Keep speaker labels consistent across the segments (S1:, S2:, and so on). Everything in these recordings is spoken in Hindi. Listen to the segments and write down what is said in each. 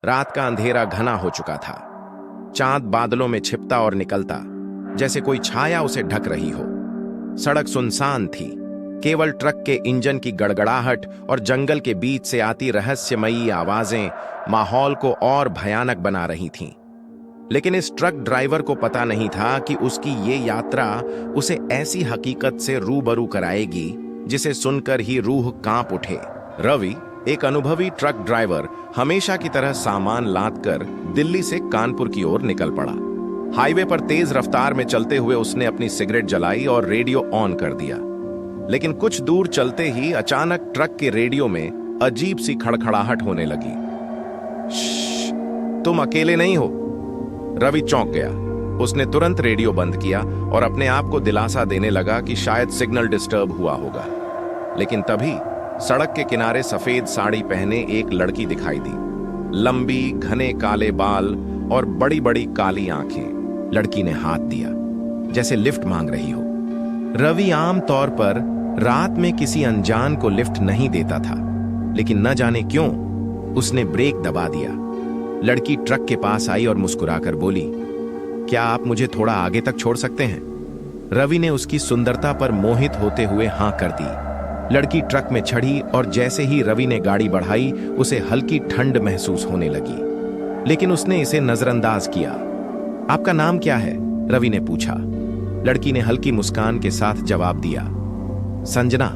S1: रात का अंधेरा घना हो चुका था। चांद बादलों में छिपता और निकलता, जैसे कोई छाया उसे ढक रही हो। सड़क सुनसान थी। केवल ट्रक के इंजन की गड़गड़ाहट और जंगल के बीच से आती रहस्यमयी आवाजें माहौल को और भयानक बना रही थीं। लेकिन इस ट्रक ड्राइवर को पता नहीं था कि उसकी ये यात्रा उसे ऐसी हकीकत से रूबरू कराएगी जिसे सुनकर ही रूह कांप उठे। रवि, एक अनुभवी ट्रक ड्राइवर, हमेशा की तरह सामान लाद कर दिल्ली से कानपुर की ओर निकल पड़ा। हाईवे पर तेज रफ्तार में चलते हुए उसने अपनी सिगरेट जलाई और रेडियो ऑन कर दिया। लेकिन कुछ दूर चलते ही अचानक ट्रक के रेडियो में अजीब सी खड़खड़ाहट होने लगी। श्श, तुम अकेले नहीं हो। रवि चौंक गया। उसने तुरंत रेडियो बंद किया और अपने आप को दिलासा देने लगा कि शायद सिग्नल डिस्टर्ब हुआ होगा। लेकिन तभी सड़क के किनारे सफेद साड़ी पहने एक लड़की दिखाई दी। लंबी, घने काले बाल और बड़ी बड़ी काली आंखें। लड़की ने हाथ दिया, जैसे लिफ्ट मांग रही हो। रवि आम तौर पर रात में किसी अनजान को लिफ्ट नहीं देता था, लेकिन न जाने क्यों उसने ब्रेक दबा दिया। लड़की ट्रक के पास आई और मुस्कुराकर बोली, क्या आप मुझे थोड़ा आगे तक छोड़ सकते हैं? रवि ने उसकी सुंदरता पर मोहित होते हुए हां कर दी। लड़की ट्रक में चढ़ी और जैसे ही रवि ने गाड़ी बढ़ाई, उसे हल्की ठंड महसूस होने लगी, लेकिन उसने इसे नजरअंदाज किया। आपका नाम क्या है? रवि ने पूछा। लड़की ने हल्की मुस्कान के साथ जवाब दिया, संजना।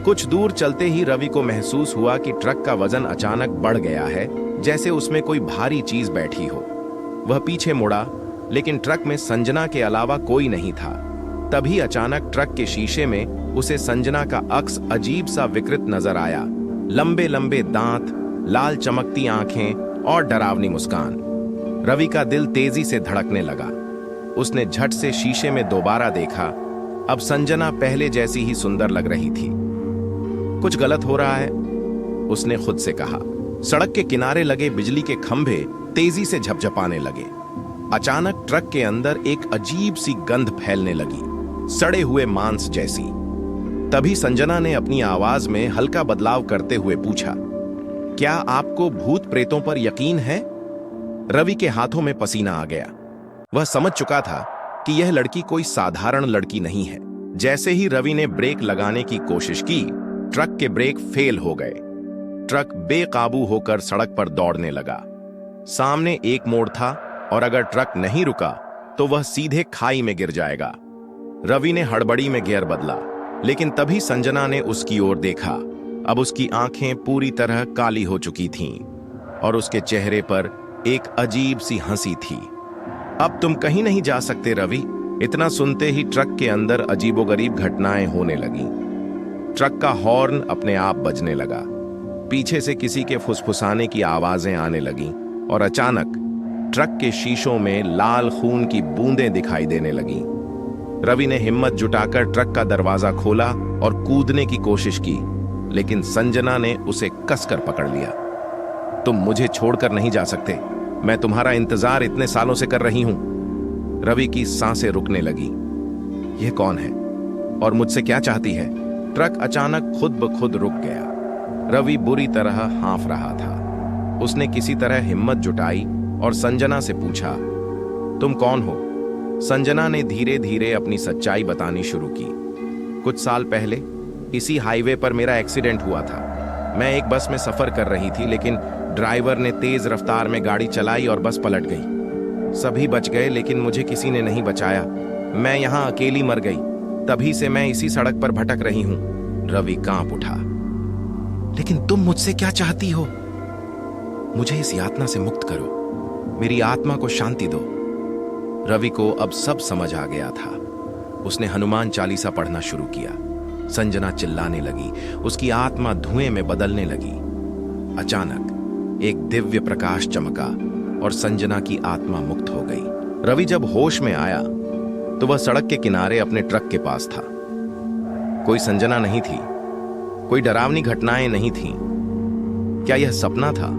S1: कुछ दूर चलते ही रवि को महसूस हुआ कि ट्रक का वजन अचानक बढ़ गया है, जैसे उसमें कोई भारी चीज बैठी हो। वह पीछे मुड़ा, लेकिन ट्रक में संजना के अलावा कोई नहीं था। तभी अचानक ट्रक के शीशे में उसे संजना का अक्स अजीब सा विकृत नजर आया। लंबे लंबे दांत, लाल चमकती आंखें और डरावनी मुस्कान। रवि का दिल तेजी से धड़कने लगा। उसने झट से शीशे में दोबारा देखा। अब संजना पहले जैसी ही सुंदर लग रही थी। कुछ गलत हो रहा है, उसने खुद से कहा। सड़क के किनारे लगे बिजली के खंभे तेजी से झपझपाने लगे। अचानक ट्रक के अंदर एक अजीब सी गंध फैलने लगी, सड़े हुए मांस जैसी। तभी संजना ने अपनी आवाज में हल्का बदलाव करते हुए पूछा, क्या आपको भूत प्रेतों पर यकीन है? रवि के हाथों में पसीना आ गया। वह समझ चुका था कि यह लड़की कोई साधारण लड़की नहीं है। जैसे ही रवि ने ब्रेक लगाने की कोशिश की, ट्रक के ब्रेक फेल हो गए। ट्रक बेकाबू होकर सड़क पर दौड़ने लगा। सामने एक मोड़ था और अगर ट्रक नहीं रुका तो वह सीधे खाई में गिर जाएगा। रवि ने हड़बड़ी में गियर बदला, लेकिन तभी संजना ने उसकी ओर देखा। अब उसकी आंखें पूरी तरह काली हो चुकी थीं और उसके चेहरे पर एक अजीब सी हंसी थी। अब तुम कहीं नहीं जा सकते रवि। इतना सुनते ही ट्रक के अंदर अजीबोगरीब घटनाएं होने लगीं। ट्रक का हॉर्न अपने आप बजने लगा। पीछे से किसी के फुसफुसाने की आवाजें आने लगीं और अचानक ट्रक के शीशों में लाल खून की बूंदें दिखाई देने लगीं। रवि ने हिम्मत जुटाकर ट्रक का दरवाजा खोला और कूदने की कोशिश की, लेकिन संजना ने उसे कसकर पकड़ लिया। तुम मुझे छोड़कर नहीं जा सकते। मैं तुम्हारा इंतजार इतने सालों से कर रही हूं। रवि की सांसें रुकने लगी। यह कौन है और मुझसे क्या चाहती है? ट्रक अचानक खुद ब खुद रुक गया। रवि बुरी तरह हांफ रहा था। उसने किसी तरह हिम्मत जुटाई और संजना से पूछा, तुम कौन हो? संजना ने धीरे धीरे अपनी सच्चाई बतानी शुरू की। कुछ साल पहले इसी हाईवे पर मेरा एक्सीडेंट हुआ था। मैं एक बस में सफर कर रही थी, लेकिन ड्राइवर ने तेज रफ्तार में गाड़ी चलाई और बस पलट गई। सभी बच गए, लेकिन मुझे किसी ने नहीं बचाया। मैं यहां अकेली मर गई। तभी से मैं इसी सड़क पर भटक रही हूं। रवि कांप उठा। लेकिन तुम मुझसे क्या चाहती हो? मुझे इस यातना से मुक्त करो। मेरी आत्मा को शांति दो। रवि को अब सब समझ आ गया था। उसने हनुमान चालीसा पढ़ना शुरू किया। संजना चिल्लाने लगी। उसकी आत्मा धुएं में बदलने लगी। अचानक एक दिव्य प्रकाश चमका और संजना की आत्मा मुक्त हो गई। रवि जब होश में आया तो वह सड़क के किनारे अपने ट्रक के पास था। कोई संजना नहीं थी, कोई डरावनी घटनाएं नहीं थीं। क्या यह सपना था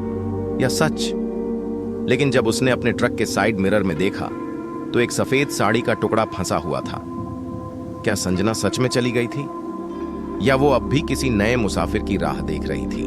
S1: या सच? लेकिन जब उसने अपने ट्रक के साइड मिरर में देखा तो एक सफेद साड़ी का टुकड़ा फंसा हुआ था। क्या संजना सच में चली गई थी या वो अब भी किसी नए मुसाफिर की राह देख रही थी?